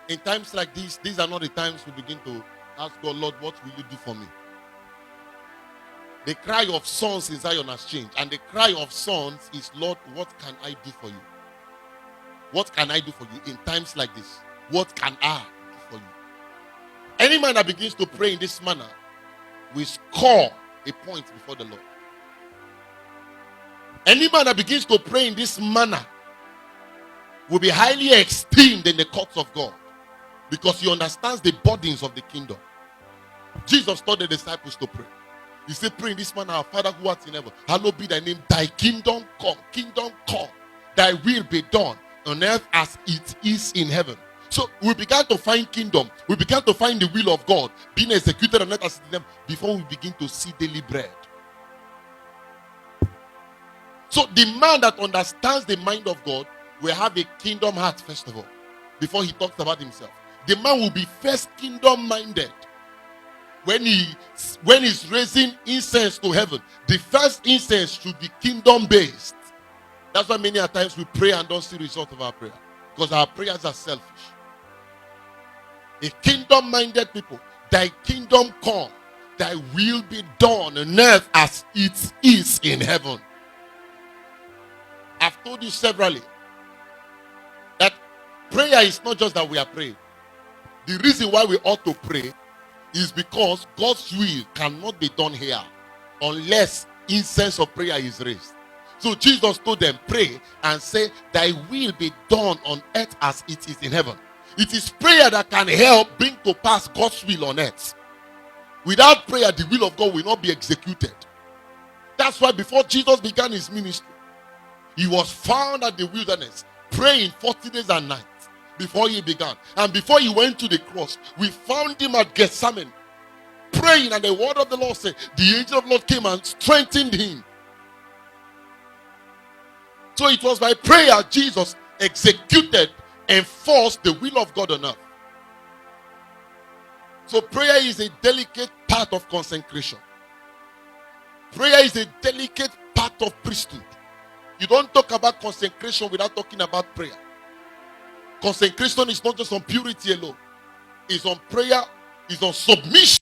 In times like this, these are not the times we begin to ask God, Lord, what will you do for me? The cry of sons in Zion has changed. And the cry of sons is, Lord, what can I do for you? What can I do for you in times like this? What can I do for you? Any man that begins to pray in this manner will score a point before the Lord. Any man that begins to pray in this manner will be highly esteemed in the courts of God, because he understands the burdens of the kingdom. Jesus taught the disciples to pray. He said, pray in this manner, our Father who art in heaven, hallowed be thy name, thy kingdom come, thy will be done on earth as it is in heaven. So we began to find kingdom, we began to find the will of God being executed on earth as it is in heaven before we begin to see daily bread. So the man that understands the mind of God will have a kingdom heart first of all, before he talks about himself. The man will be first kingdom minded. When he's raising incense to heaven, the first incense should be kingdom based. That's why many a times we pray and don't see the result of our prayer, because our prayers are selfish. A kingdom minded people, thy kingdom come, thy will be done on earth as it is in heaven. I've told you severally that prayer is not just that we are praying. The reason why we ought to pray is because God's will cannot be done here unless incense of prayer is raised. So Jesus told them, pray and say, thy will be done on earth as it is in heaven. It is prayer that can help bring to pass God's will on earth. Without prayer, the will of God will not be executed. That's why before Jesus began his ministry, he was found at the wilderness praying 40 days and nights before he began. And before he went to the cross, we found him at Gethsemane praying, and the word of the Lord said, the angel of the Lord came and strengthened him. So it was by prayer Jesus executed, enforced the will of God on earth. So prayer is a delicate part of consecration. Prayer is a delicate part of priesthood. You don't talk about consecration without talking about prayer. Consecration is not just on purity alone. It's on prayer, it's on submission.